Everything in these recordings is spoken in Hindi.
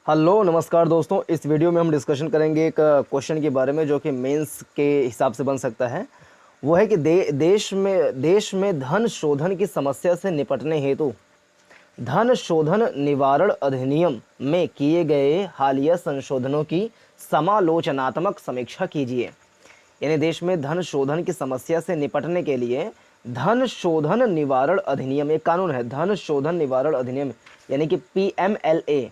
हेलो नमस्कार दोस्तों। इस वीडियो में हम डिस्कशन करेंगे एक क्वेश्चन के बारे में जो कि मेंस के हिसाब से बन सकता है। वो है कि देश में धन शोधन की समस्या से निपटने हेतु धन शोधन निवारण अधिनियम में किए गए हालिया संशोधनों की समालोचनात्मक समीक्षा कीजिए। यानी देश में धन शोधन की समस्या से निपटने के लिए धन शोधन निवारण अधिनियम एक कानून है, धन शोधन निवारण अधिनियम यानी कि PMLA।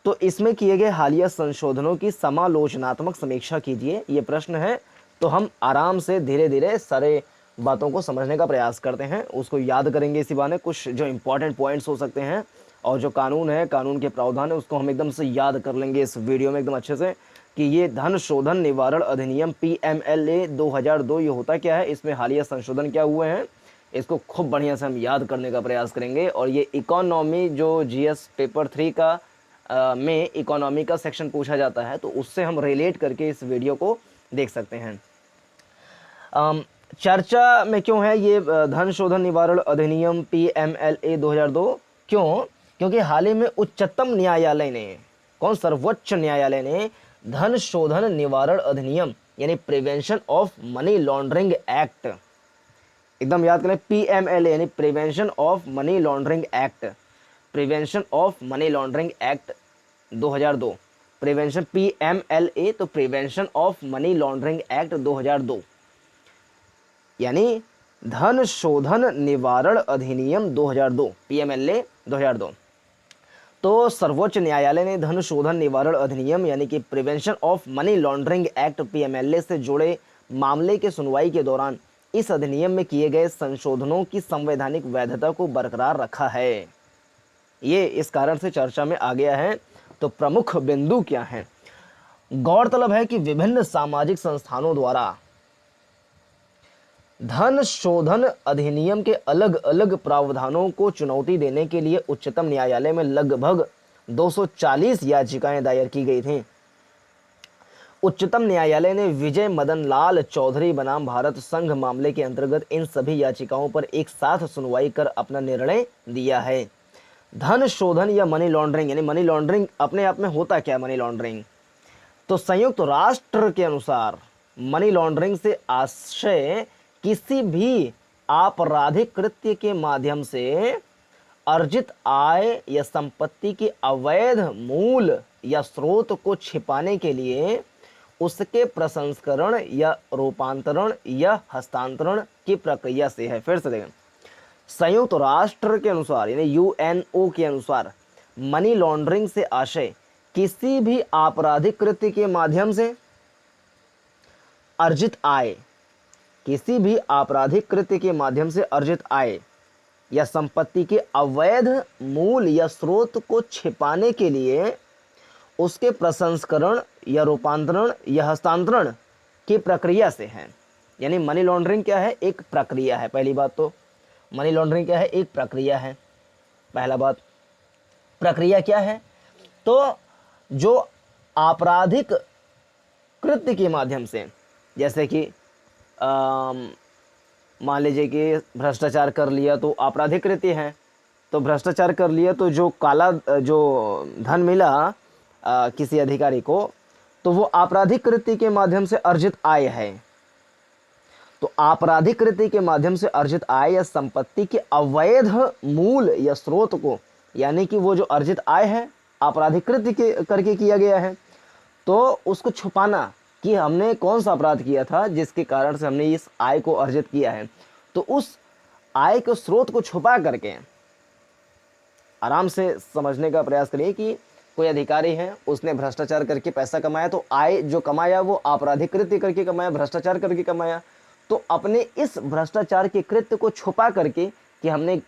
तो इसमें किए गए हालिया संशोधनों की समालोचनात्मक समीक्षा कीजिए, ये प्रश्न है। तो हम आराम से धीरे धीरे सारे बातों को समझने का प्रयास करते हैं, उसको याद करेंगे इसी बहाने। कुछ जो इंपॉर्टेंट पॉइंट्स हो सकते हैं और जो कानून है, कानून के प्रावधान है, उसको हम एकदम से याद कर लेंगे इस वीडियो में एकदम अच्छे से कि ये धन शोधन निवारण अधिनियम PMLA 2002 ये होता क्या है, इसमें हालिया संशोधन क्या हुए हैं, इसको खूब बढ़िया से हम याद करने का प्रयास करेंगे। और ये इकोनॉमी जो GS पेपर 3 का में इकोनॉमी का सेक्शन पूछा जाता है, तो उससे हम रिलेट करके इस वीडियो को देख सकते हैं। चर्चा में क्यों है ये धन शोधन निवारण अधिनियम PMLA 2002? क्यों? क्योंकि हाल ही में उच्चतम न्यायालय ने, कौन, सर्वोच्च न्यायालय ने धन शोधन निवारण अधिनियम यानी prevention of money laundering act, एकदम याद करें, PMLA यानी prevention of money laundering act, prevention of money laundering act 2002, prevention PMLA तो prevention of money laundering act 2002 यानी धन शोधन निवारण अधिनियम 2002 PMLA 2002। तो सर्वोच्च न्यायालय ने धन शोधन निवारण अधिनियम यानी कि prevention of money laundering act PMLA से जुड़े मामले के सुनवाई के दौरान इस अधिनियम में किए गए संशोधनों की संवैधानिक वैधता को बरकरार रखा है। ये इस कारण से चर्चा में आ गया है। तो प्रमुख बिंदु क्या हैं? गौरतलब है कि विभिन्न सामाजिक संस्थानों द्वारा धन शोधन अधिनियम के अलग अलग प्रावधानों को चुनौती देने के लिए उच्चतम न्यायालय में लगभग 240 याचिकाएं दायर की गई थीं। उच्चतम न्यायालय ने विजय मदन लाल चौधरी बनाम भारत संघ मामले के अंतर्गत इन सभी याचिकाओं पर एक साथ सुनवाई कर अपना निर्णय दिया है। धन शोधन या मनी लॉन्ड्रिंग यानी मनी लॉन्ड्रिंग अपने आप में होता क्या? मनी लॉन्ड्रिंग तो संयुक्त राष्ट्र के अनुसार मनी लॉन्ड्रिंग से आशय किसी भी आपराधिक कृत्य के माध्यम से अर्जित आय या संपत्ति के अवैध मूल या स्रोत को छिपाने के लिए उसके प्रसंस्करण या रूपांतरण या हस्तांतरण की प्रक्रिया से है। फिर से देखें, संयुक्त राष्ट्र के अनुसार यानी UNO के अनुसार मनी लॉन्ड्रिंग से आशय किसी भी आपराधिक कृत्य के माध्यम से अर्जित आय, किसी भी आपराधिक कृत्य के माध्यम से अर्जित आय या संपत्ति के अवैध मूल या स्रोत को छिपाने के लिए उसके प्रसंस्करण या रूपांतरण या हस्तांतरण की प्रक्रिया से है। यानी मनी लॉन्ड्रिंग क्या है? एक प्रक्रिया है। पहली बात तो मनी लॉन्ड्रिंग क्या है? एक प्रक्रिया है। पहला बात, प्रक्रिया क्या है? तो जो आपराधिक कृत्य के माध्यम से, जैसे कि मान लीजिए कि भ्रष्टाचार कर लिया तो आपराधिक कृत्य है। तो भ्रष्टाचार कर लिया तो जो काला जो धन मिला किसी अधिकारी को, तो वो आपराधिक कृत्य के माध्यम से अर्जित आय है। तो आपराधिक कृत्य के माध्यम से अर्जित आय या संपत्ति के अवैध मूल या स्रोत को, यानी कि वो जो अर्जित आय है आपराधिक कृत्य करके किया गया है, तो उसको छुपाना कि हमने कौन सा अपराध किया था जिसके कारण से हमने इस आय को अर्जित किया है। तो उस आय के स्रोत को छुपा करके, आराम से समझने का प्रयास करिए कि कोई अधिकारी है, उसने भ्रष्टाचार करके पैसा कमाया, तो आय जो कमाया वो आपराधिक कृत्य करके कमाया, भ्रष्टाचार करके कमाया। तो अपने इस भ्रष्टाचार के कृत्य को छुपा करके कि हमने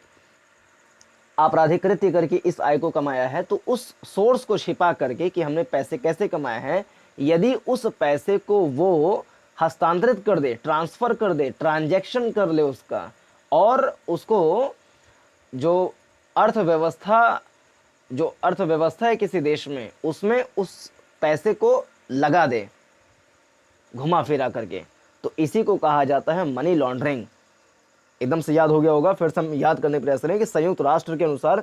आपराधिक कृत्य करके इस आय को कमाया है, तो उस सोर्स को छिपा करके कि हमने पैसे कैसे कमाए हैं, यदि उस पैसे को वो हस्तांतरित कर दे, ट्रांसफर कर दे, ट्रांजैक्शन कर ले उसका, और उसको जो अर्थव्यवस्था है किसी देश में, उसमें उस पैसे को लगा दे घुमा फिरा करके, तो इसी को कहा जाता है मनी लॉन्ड्रिंग। एकदम से याद हो गया होगा, फिर से हम याद करने का प्रयास करें कि संयुक्त राष्ट्र के अनुसार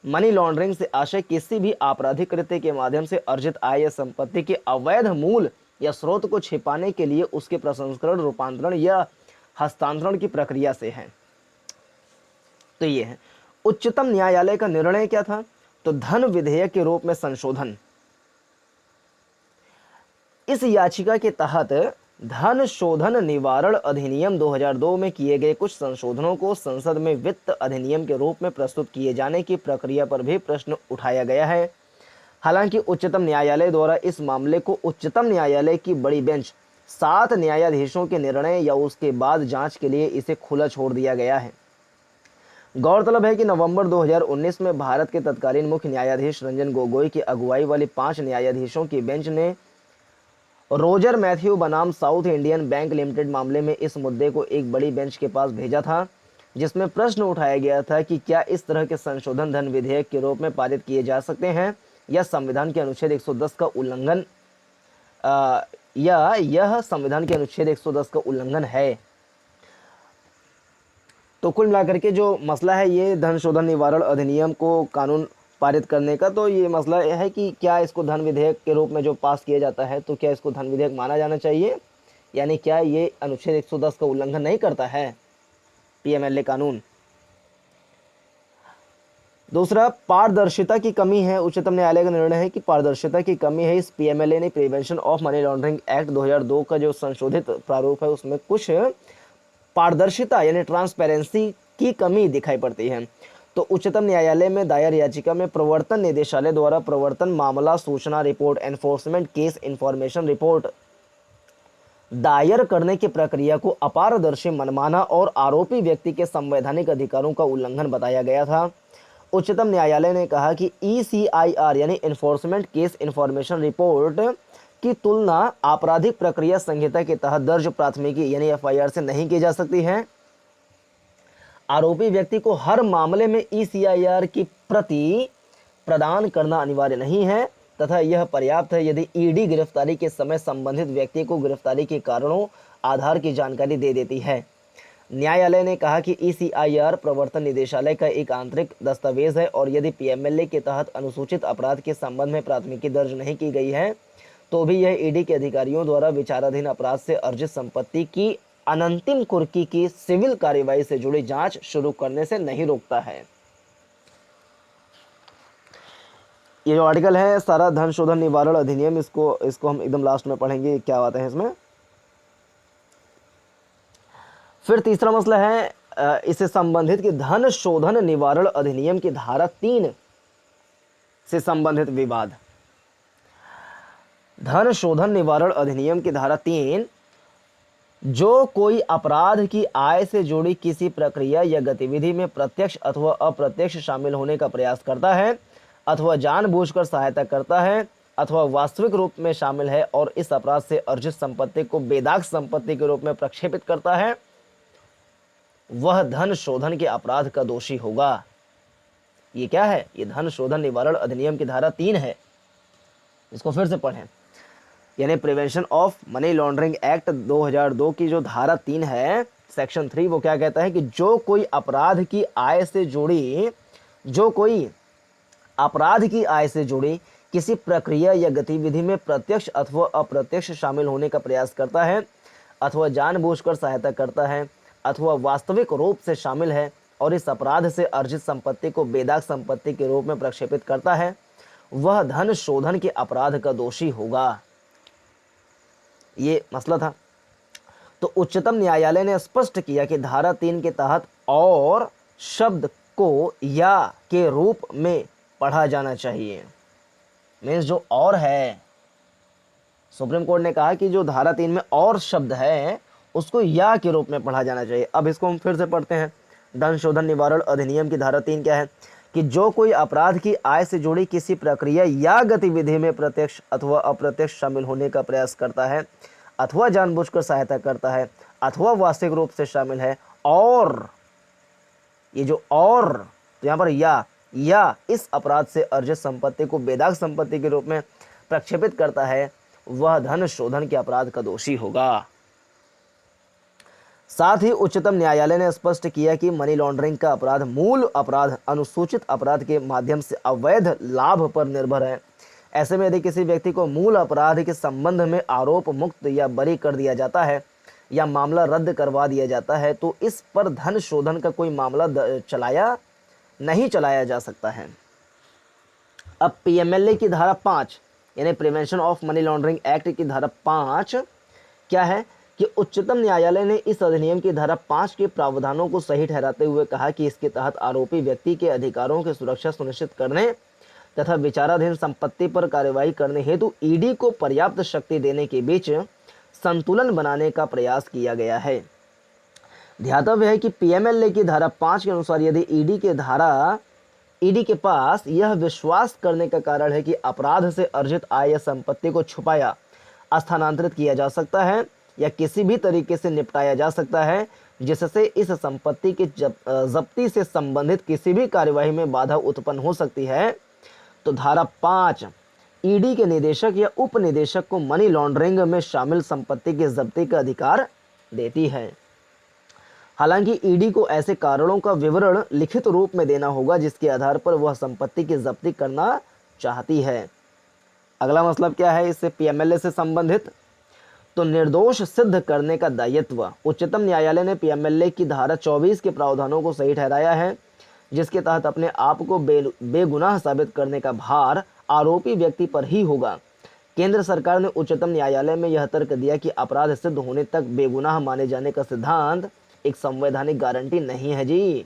मनी लॉन्ड्रिंग से आशय किसी भी आपराधिक कृत्य के माध्यम से अर्जित आय या संपत्ति के अवैध मूल या स्रोत को छिपाने के लिए उसके प्रसंस्करण, रूपांतरण या हस्तांतरण की प्रक्रिया से है। तो ये है उच्चतम न्यायालय का निर्णय क्या था। तो धन विधेयक के रूप में संशोधन। इस याचिका के तहत धन शोधन निवारण अधिनियम 2002 में किए गए कुछ संशोधनों को संसद में वित्त अधिनियम के रूप में प्रस्तुत किए जाने की प्रक्रिया पर भी प्रश्न उठाया गया है। हालांकि उच्चतम न्यायालय द्वारा इस मामले को उच्चतम न्यायालय की बड़ी बेंच 7 न्यायाधीशों के निर्णय या उसके बाद जांच के लिए इसे खुला छोड़ दिया गया है। गौरतलब है कि नवंबर 2019 में भारत के तत्कालीन मुख्य न्यायाधीश रंजन गोगोई की अगुवाई वाली 5 न्यायाधीशों की बेंच ने रोजर मैथ्यू बनाम साउथ इंडियन बैंक लिमिटेड मामले में इस मुद्दे को एक बड़ी बेंच के पास भेजा था, जिसमें प्रश्न उठाया गया था कि क्या इस तरह के संशोधन धन विधेयक के रूप में पारित किए जा सकते हैं या संविधान के अनुच्छेद 110 का उल्लंघन या यह संविधान के अनुच्छेद 110 का उल्लंघन है। तो कुल मिलाकर के जो मसला है ये धन शोधन निवारण अधिनियम को कानून पारित करने का, तो ये मसला है कि क्या इसको धन विधेयक के रूप में जो पास किया जाता है तो क्या इसको धन विधेयक माना जाना चाहिए, यानी क्या ये अनुच्छेद 110 का उल्लंघन नहीं करता है पीएमएलए कानून। दूसरा, पारदर्शिता की कमी है। उच्चतम न्यायालय का निर्णय है कि पारदर्शिता की कमी है। इस पीएमएलए ने prevention of money laundering act 2002 का जो संशोधित प्रारूप है उसमें कुछ पारदर्शिता यानी ट्रांसपेरेंसी की कमी दिखाई पड़ती है। तो उच्चतम न्यायालय में दायर याचिका में प्रवर्तन निदेशालय द्वारा प्रवर्तन मामला सूचना report enforcement case information report दायर करने की प्रक्रिया को अपारदर्शी, मनमाना और आरोपी व्यक्ति के संवैधानिक अधिकारों का उल्लंघन बताया गया था। उच्चतम न्यायालय ने कहा कि ECIR यानी एनफोर्समेंट केस इंफॉर्मेशन रिपोर्ट की तुलना आपराधिक प्रक्रिया संहिता के तहत दर्ज प्राथमिकी यानी FIR से नहीं की जा सकती है। आरोपी व्यक्ति को हर मामले में ECIR की प्रति प्रदान करना अनिवार्य नहीं है तथा यह पर्याप्त है यदि ईडी गिरफ्तारी के समय संबंधित व्यक्ति को गिरफ्तारी के कारणों आधार की जानकारी दे देती है। न्यायालय ने कहा कि ECIR प्रवर्तन निदेशालय का एक आंतरिक दस्तावेज है और यदि पीएमएलए के तहत अनुसूचित अपराध के संबंध में प्राथमिकी दर्ज नहीं की गई है तो भी यह ईडी के अधिकारियों द्वारा विचाराधीन अपराध से अर्जित संपत्ति की अनंतिम कुर्की की सिविल कार्यवाही से जुड़ी जांच शुरू करने से नहीं रोकता है। ये जो आर्टिकल है सारा धन शोधन निवारण अधिनियम, इसको हम एकदम लास्ट में पढ़ेंगे क्या बातें हैं इसमें। फिर तीसरा मसला है इससे संबंधित कि धन शोधन निवारण अधिनियम की धारा 3 से संबंधित विवाद। धन शोधन निवारण अधिनियम की धारा 3 जो कोई अपराध की आय से जुड़ी किसी प्रक्रिया या गतिविधि में प्रत्यक्ष अथवा अप्रत्यक्ष शामिल होने का प्रयास करता है अथवा जानबूझकर सहायता करता है अथवा वास्तविक रूप में शामिल है और इस अपराध से अर्जित संपत्ति को बेदाग संपत्ति के रूप में प्रक्षेपित करता है, वह धन शोधन के अपराध का दोषी होगा। ये क्या है? ये धन शोधन निवारण अधिनियम की धारा 3 है। इसको फिर से पढ़ें, यानी prevention of money laundering act 2002 की जो धारा 3 है सेक्शन 3, वो क्या कहता है कि जो कोई अपराध की आय से जुड़ी किसी प्रक्रिया या गतिविधि में प्रत्यक्ष अथवा अप्रत्यक्ष शामिल होने का प्रयास करता है अथवा जानबूझकर सहायता करता है अथवा वास्तविक रूप से शामिल है और इस अपराध से अर्जित संपत्ति को बेदाग संपत्ति के रूप में प्रक्षेपित करता है, वह धन शोधन के अपराध का दोषी होगा। ये मसला था। तो उच्चतम न्यायालय ने स्पष्ट किया कि धारा 3 के तहत और शब्द को या के रूप में पढ़ा जाना चाहिए। मीन्स जो और है, सुप्रीम कोर्ट ने कहा कि जो धारा 3 में और शब्द है उसको या के रूप में पढ़ा जाना चाहिए। अब इसको हम फिर से पढ़ते हैं। धन शोधन निवारण अधिनियम की धारा 3 क्या है कि जो कोई अपराध की आय से जुड़ी किसी प्रक्रिया या गतिविधि में प्रत्यक्ष अथवा अप्रत्यक्ष शामिल होने का प्रयास करता है अथवा जानबूझकर सहायता करता है अथवा वास्तविक रूप से शामिल है और ये जो और तो यहाँ पर या इस अपराध से अर्जित संपत्ति को बेदाग संपत्ति के रूप में प्रक्षेपित करता है, वह धन शोधन के अपराध का दोषी होगा। साथ ही उच्चतम न्यायालय ने स्पष्ट किया कि मनी लॉन्ड्रिंग का अपराध मूल अपराध अनुसूचित अपराध के माध्यम से अवैध लाभ पर निर्भर है। ऐसे में यदि किसी व्यक्ति को मूल अपराध के संबंध में आरोप मुक्त या बरी कर दिया जाता है या मामला रद्द करवा दिया जाता है तो इस पर धन शोधन का कोई मामला नहीं चलाया जा सकता है। अब पीएमएलए की धारा 5 यानी prevention of money laundering act की धारा 5 क्या है कि उच्चतम न्यायालय ने इस अधिनियम की धारा 5 के प्रावधानों को सही ठहराते हुए कहा कि इसके तहत आरोपी व्यक्ति के अधिकारों की सुरक्षा सुनिश्चित करने तथा विचाराधीन संपत्ति पर कार्यवाही करने हेतु ईडी को पर्याप्त शक्ति देने के बीच संतुलन बनाने का प्रयास किया गया है। ध्यातव्य है कि पीएमएलए की धारा 5 के अनुसार यदि ईडी के पास यह विश्वास करने का कारण है कि अपराध से अर्जित आय या संपत्ति को छुपाया, स्थानांतरित किया जा सकता है या किसी भी तरीके से निपटाया जा सकता है जिससे इस संपत्ति की जब्ती से संबंधित किसी भी कार्यवाही में बाधा उत्पन्न हो सकती है, तो धारा 5 ईडी के निदेशक या उप निदेशक को मनी लॉन्ड्रिंग में शामिल संपत्ति की जब्ती का अधिकार देती है। हालांकि ईडी को ऐसे कारणों का विवरण लिखित रूप में देना होगा जिसके आधार पर वह संपत्ति की जब्ती करना चाहती है। अगला मतलब क्या है इससे पीएमएलए से संबंधित, तो निर्दोष सिद्ध करने का दायित्व। उच्चतम न्यायालय ने पीएमएलए की धारा 24 के प्रावधानों को सही ठहराया है जिसके तहत अपने आप को बेगुनाह साबित करने का भार आरोपी व्यक्ति पर ही होगा। केंद्र सरकार ने उच्चतम न्यायालय में यह तर्क दिया कि अपराध सिद्ध होने तक बेगुनाह माने जाने का सिद्धांत एक संवैधानिक गारंटी नहीं है जी।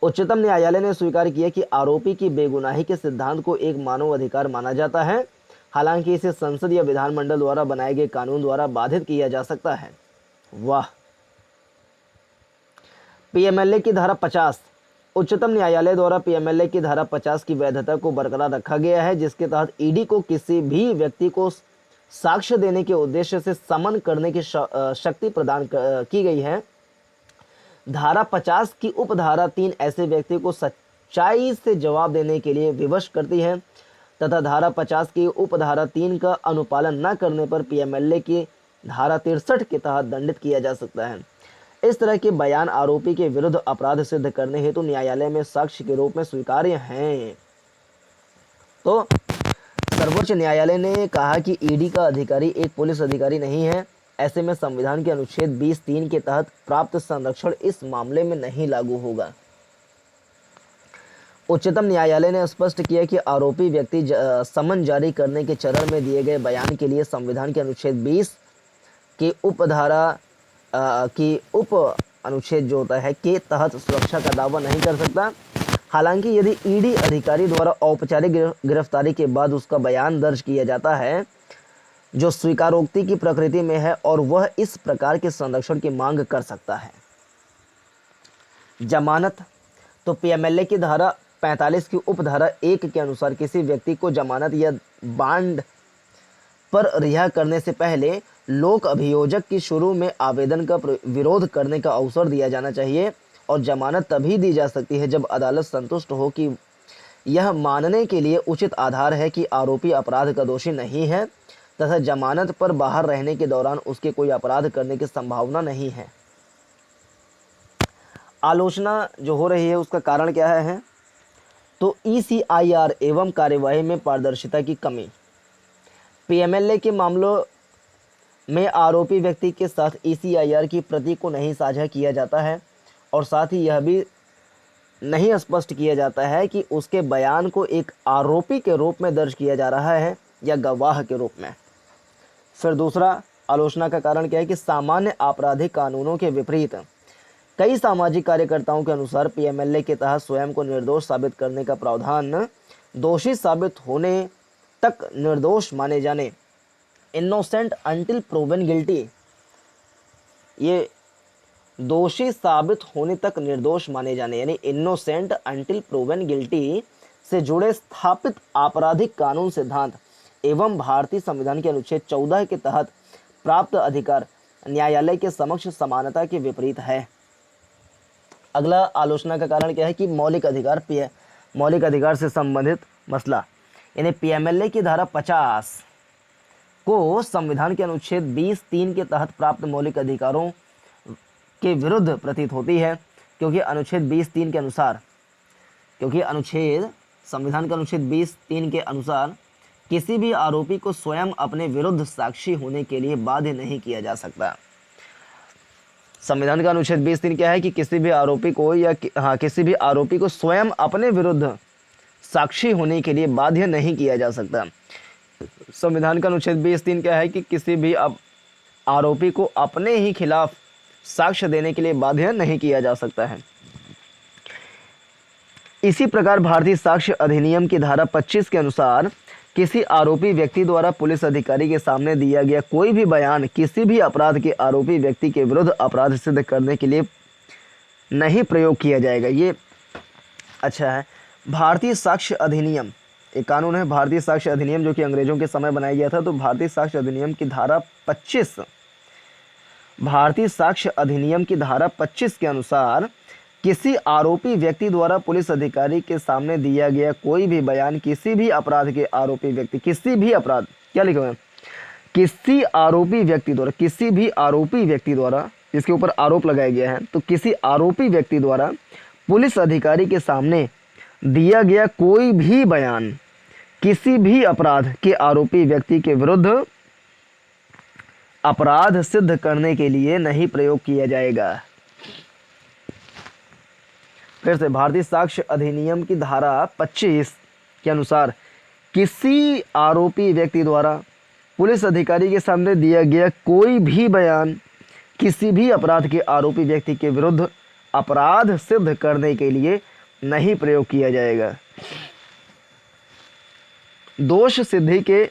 उच्चतम न्यायालय ने स्वीकार किया कि आरोपी की बेगुनाही के सिद्धांत को एक मानव अधिकार माना जाता है, हालांकि इसे संसद या विधानमंडल द्वारा बनाए गए कानून द्वारा बाधित किया जा सकता है। वाह। पीएमएलए की धारा 50 उच्चतम न्यायालय द्वारा पीएमएलए की धारा 50 की वैधता को बरकरार रखा गया है जिसके तहत ईडी को किसी भी व्यक्ति को साक्ष्य देने के उद्देश्य से समन करने की शक्ति प्रदान की गई है। धारा 50 की उपधारा 3 ऐसे व्यक्ति को सच्चाई से जवाब देने के लिए विवश करती है तथा धारा 50 की उपधारा 3 का अनुपालन न करने पर पीएमएलए की धारा 63 के तहत दंडित किया जा सकता है। इस तरह के बयान आरोपी के विरुद्ध अपराध सिद्ध करने हेतु न्यायालय में साक्ष्य के रूप में स्वीकार्य हैं। तो सर्वोच्च न्यायालय ने कहा कि ईडी का अधिकारी एक पुलिस अधिकारी नहीं है। ऐसे में संविधान के अनुच्छेद 20(3) के तहत प्राप्त संरक्षण इस मामले में नहीं लागू होगा। उच्चतम न्यायालय ने स्पष्ट किया कि आरोपी व्यक्ति समन जारी करने के चरण में दिए गए बयान के लिए संविधान के अनुच्छेद 20 के उप अनुच्छेद जो होता है के तहत सुरक्षा का दावा नहीं कर सकता। हालांकि यदि ईडी अधिकारी द्वारा औपचारिक गिरफ्तारी के बाद उसका बयान दर्ज किया जाता है जो स्वीकारोक्ति की प्रकृति में है और वह इस प्रकार के संरक्षण की मांग कर सकता है। जमानत, तो पीएमएलए की धारा 45 की उपधारा 1 के अनुसार किसी व्यक्ति को जमानत या बांड पर रिहा करने से पहले लोक अभियोजक की शुरू में आवेदन का विरोध करने का अवसर दिया जाना चाहिए और जमानत तभी दी जा सकती है जब अदालत संतुष्ट हो कि यह मानने के लिए उचित आधार है कि आरोपी अपराध का दोषी नहीं है तथा जमानत पर बाहर रहने के दौरान उसके कोई अपराध करने की संभावना नहीं है। आलोचना जो हो रही है उसका कारण क्या है? तो ईसीआईआर एवं कार्यवाही में पारदर्शिता की कमी। पीएमएलए के मामलों में आरोपी व्यक्ति के साथ ईसीआईआर की प्रति को नहीं साझा किया जाता है और साथ ही यह भी नहीं स्पष्ट किया जाता है कि उसके बयान को एक आरोपी के रूप में दर्ज किया जा रहा है या गवाह के रूप में। फिर दूसरा आलोचना का कारण क्या है कि सामान्य आपराधिक कानूनों के विपरीत कई सामाजिक कार्यकर्ताओं के अनुसार पीएमएलए के तहत स्वयं को निर्दोष साबित करने का प्रावधान दोषी साबित होने तक निर्दोष माने जाने, इनोसेंट अंटिल प्रूवन गिल्टी, ये दोषी साबित होने तक निर्दोष माने जाने यानी इनोसेंट अंटिल प्रूवन गिल्टी से जुड़े स्थापित आपराधिक कानून सिद्धांत एवं भारतीय संविधान के अनुच्छेद 14 के तहत प्राप्त अधिकार न्यायालय के समक्ष समानता के विपरीत है। अगला आलोचना का कारण क्या है कि मौलिक अधिकार से संबंधित मसला, यानी पीएमएलए की धारा 50 को संविधान के अनुच्छेद 20(3) के तहत प्राप्त मौलिक अधिकारों के विरुद्ध प्रतीत होती है, क्योंकि संविधान के अनुच्छेद 20(3) के अनुसार किसी भी आरोपी को स्वयं अपने विरुद्ध साक्षी होने के लिए बाध्य नहीं किया जा सकता। संविधान का अनुच्छेद 20(3) क्या है कि किसी भी आरोपी को स्वयं अपने विरुद्ध साक्षी होने के लिए बाध्य नहीं किया जा सकता। संविधान का अनुच्छेद 20(3) क्या है कि किसी भी आरोपी को अपने ही खिलाफ साक्ष्य देने के लिए बाध्य नहीं किया जा सकता है। इसी प्रकार भारतीय साक्ष्य अधिनियम की धारा 25 के अनुसार किसी आरोपी व्यक्ति द्वारा पुलिस अधिकारी के सामने दिया गया कोई भी बयान किसी भी अपराध के आरोपी व्यक्ति के विरुद्ध अपराध सिद्ध करने के लिए नहीं प्रयोग किया जाएगा। ये अच्छा है। भारतीय साक्ष्य अधिनियम एक कानून है, भारतीय साक्ष्य अधिनियम, जो कि अंग्रेजों के समय बनाया गया था। तो भारतीय साक्ष्य अधिनियम की धारा 25 के अनुसार किसी आरोपी व्यक्ति द्वारा पुलिस अधिकारी के सामने दिया गया कोई भी बयान किसी भी अपराध के आरोपी व्यक्ति, किसी भी अपराध, क्या लिखा हुआ है, किसी भी आरोपी व्यक्ति द्वारा जिसके ऊपर आरोप लगाया गया है, तो किसी आरोपी व्यक्ति द्वारा पुलिस अधिकारी के सामने दिया गया कोई भी बयान किसी भी अपराध के आरोपी व्यक्ति के विरुद्ध अपराध सिद्ध करने के लिए नहीं प्रयोग किया जाएगा। फिर से, भारतीय साक्ष्य अधिनियम की धारा 25 के अनुसार किसी आरोपी व्यक्ति द्वारा पुलिस अधिकारी के सामने दिया गया कोई भी बयान किसी भी अपराध के आरोपी व्यक्ति के विरुद्ध अपराध सिद्ध करने के लिए नहीं प्रयोग किया जाएगा। दोष सिद्धि के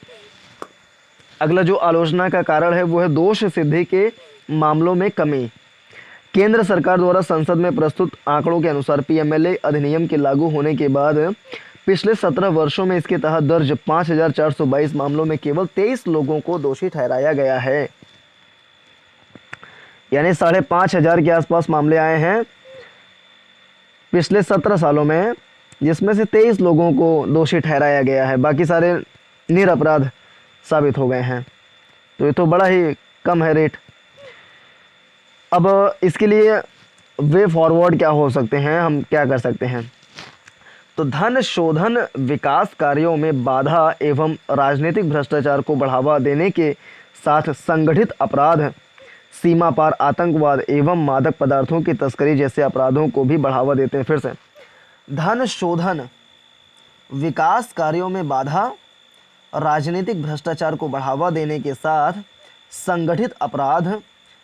अगला जो आलोचना का कारण है वो है दोष सिद्धि के मामलों में कमी। केंद्र सरकार द्वारा संसद में प्रस्तुत आंकड़ों के अनुसार पीएमएलए अधिनियम के लागू होने के बाद पिछले 17 वर्षों में इसके तहत दर्ज 5422 मामलों में केवल 23 लोगों को दोषी ठहराया गया है। यानी 5500 के आसपास मामले आए हैं पिछले 17 सालों में, जिसमें से 23 लोगों को दोषी ठहराया गया है, बाकी सारे निरपराध साबित हो गए हैं। तो ये तो बड़ा ही कम है रेट। अब इसके लिए वे फॉरवर्ड क्या हो सकते हैं, हम क्या कर सकते हैं? तो धन शोधन विकास कार्यों में बाधा एवं राजनीतिक भ्रष्टाचार को बढ़ावा देने के साथ संगठित अपराध, सीमा पार आतंकवाद एवं मादक पदार्थों की तस्करी जैसे अपराधों को भी बढ़ावा देते हैं। फिर से, धन शोधन विकास कार्यों में बाधा, राजनीतिक भ्रष्टाचार को बढ़ावा देने के साथ संगठित अपराध,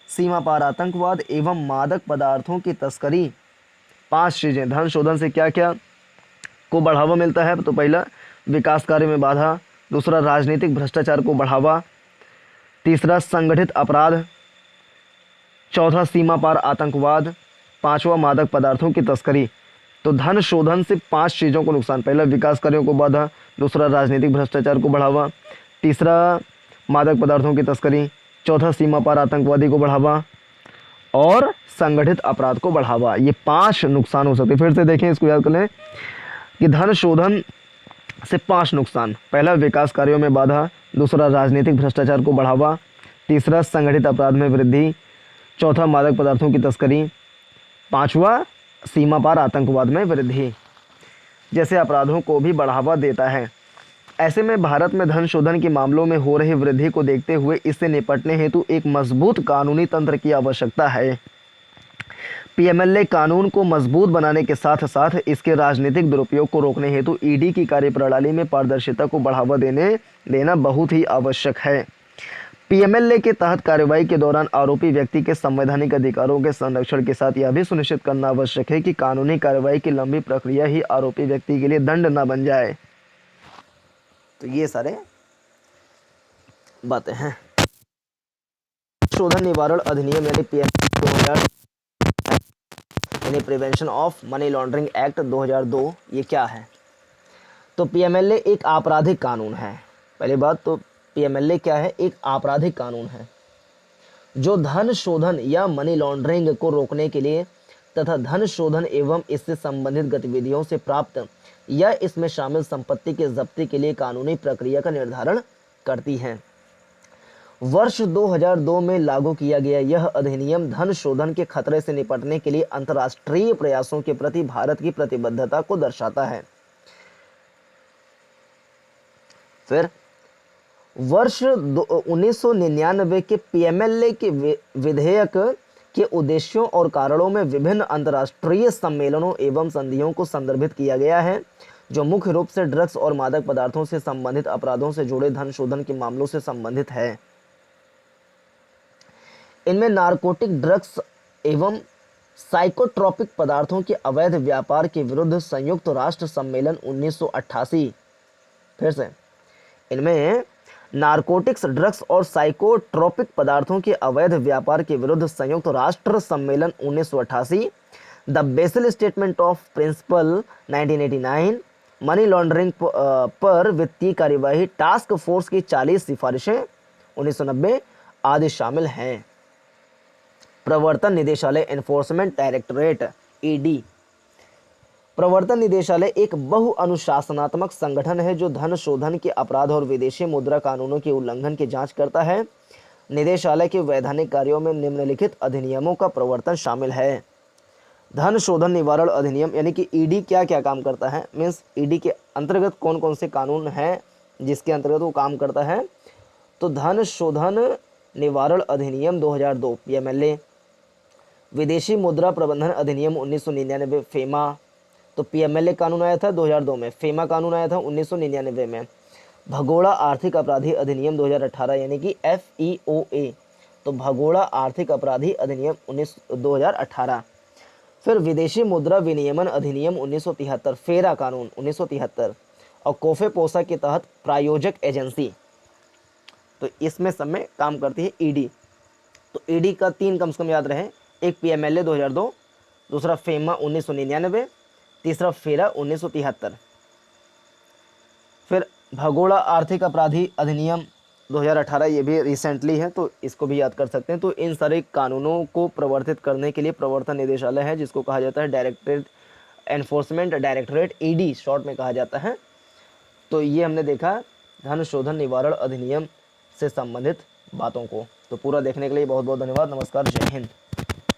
सीमा पार आतंकवाद एवं मादक पदार्थों की तस्करी, 5 चीज़ें। धन शोधन से क्या क्या को बढ़ावा मिलता है? तो पहला, विकास कार्य में बाधा, दूसरा राजनीतिक भ्रष्टाचार को बढ़ावा, तीसरा संगठित अपराध, चौथा सीमा पार आतंकवाद, पांचवा मादक पदार्थों की तस्करी। तो धन शोधन से 5 चीज़ों को नुकसान, पहला विकास कार्यों को बाधा, दूसरा राजनीतिक भ्रष्टाचार को बढ़ावा, तीसरा मादक पदार्थों की तस्करी, चौथा सीमा पार आतंकवादी को बढ़ावा और संगठित अपराध को बढ़ावा। ये 5 नुकसान हो सकते हैं। फिर से देखें, इसको याद कर लें कि धन शोधन से 5 नुकसान, पहला विकास कार्यों में बाधा, दूसरा राजनीतिक भ्रष्टाचार को बढ़ावा, तीसरा संगठित अपराध में वृद्धि, चौथा मादक पदार्थों की तस्करी, पांचवा सीमा पार आतंकवाद में वृद्धि जैसे अपराधों को भी बढ़ावा देता है। ऐसे में भारत में धन शोधन के मामलों में हो रही वृद्धि को देखते हुए इससे निपटने हेतु एक मजबूत कानूनी तंत्र की आवश्यकता है। पीएमएलए कानून को मजबूत बनाने के साथ साथ इसके राजनीतिक दुरुपयोग को रोकने हेतु ईडी की कार्यप्रणाली में पारदर्शिता को बढ़ावा देना बहुत ही आवश्यक है। पीएमएलए के तहत कार्रवाई के दौरान आरोपी व्यक्ति के संवैधानिक अधिकारों के संरक्षण के साथ यह भी सुनिश्चित करना आवश्यक है कि कानूनी कार्रवाई की लंबी प्रक्रिया ही आरोपी व्यक्ति के लिए दंड न बन जाए। तो ये सारे बातें हैं। शोधन निवारण अधिनियम यानी पीएमएलए 2000 यानी prevention of money laundering act 2002, ये क्या है? तो पीएमएलए एक आपराधिक कानून है। पहली बात तो पीएमएलए क्या है? एक आपराधिक कानून है जो धन शोधन या मनी लॉन्ड्रिंग को रोकने के लिए तथा धन शोधन एवं इससे संबंधित गतिविधियों से प्राप्त या इसमें शामिल संपत्ति की जब्ती के लिए कानूनी प्रक्रिया का निर्धारण करती है। वर्ष 2002 में लागू किया गया यह अधिनियम धन शोधन के खतरे से निपटने के लिए अंतर्राष्ट्रीय प्रयासों के प्रति भारत की प्रतिबद्धता को दर्शाता है। फिर वर्ष 1999 के पीएमएलए के विधेयक के उद्देश्यों और कारणों में विभिन्न अंतर्राष्ट्रीय सम्मेलनों एवं संधियों को संदर्भित किया गया है जो मुख्य रूप से ड्रग्स और मादक पदार्थों से संबंधित अपराधों से जुड़े धन शोधन के मामलों से संबंधित है। इनमें नारकोटिक ड्रग्स एवं साइकोट्रोपिक पदार्थों के अवैध व्यापार के विरुद्ध संयुक्त राष्ट्र सम्मेलन 1988, फिर से इनमें नारकोटिक्स ड्रग्स और साइकोट्रोपिक पदार्थों के अवैध व्यापार के विरुद्ध संयुक्त राष्ट्र सम्मेलन 1988, the Basel statement of principle 1989, money laundering पर वित्तीय कार्यवाही टास्क फोर्स की 40 सिफारिशें 1990 आदि शामिल हैं। प्रवर्तन निदेशालय एनफोर्समेंट डायरेक्टरेट ईडी। प्रवर्तन निदेशालय एक बहुअनुशासनात्मक संगठन है जो धन शोधन के अपराध और विदेशी मुद्रा कानूनों के उल्लंघन की जांच करता है। निदेशालय के वैधानिक कार्यों में निम्नलिखित अधिनियमों का प्रवर्तन शामिल है। धन शोधन निवारण अधिनियम, यानी कि ईडी क्या क्या काम करता है, मीन्स ईडी के अंतर्गत कौन कौन से कानून हैं जिसके अंतर्गत वो काम करता है। तो धन शोधन निवारण अधिनियम 2002 पीएमएलए, विदेशी मुद्रा प्रबंधन अधिनियम 1999 फेमा, तो पीएमएलए कानून आया था 2002 में, फेमा कानून आया था 1999 में। भगोड़ा आर्थिक अपराधी अधिनियम 2018 यानी कि FEOA, तो भगोड़ा आर्थिक अपराधी अधिनियम 2018। फिर विदेशी मुद्रा विनियमन अधिनियम 1973, फेरा कानून 1973, और कोफे पोसा के तहत प्रायोजक एजेंसी, तो इसमें सब में काम करती है ईडी। तो ईडी का 3 कम से कम याद रहे, एक पीएमएलए 2002, दूसरा फेमा 1999, तीसरा फेरा 1973। फिर भगोड़ा आर्थिक अपराधी अधिनियम 2018, ये भी रिसेंटली है तो इसको भी याद कर सकते हैं। तो इन सारे कानूनों को प्रवर्तित करने के लिए प्रवर्तन निदेशालय है जिसको कहा जाता है directorate enforcement directorate, ED short में कहा जाता है। तो ये हमने देखा धन शोधन निवारण अधिनियम से संबंधित बातों को। तो पूरा देखने के लिए बहुत बहुत धन्यवाद। नमस्कार, जय हिंद।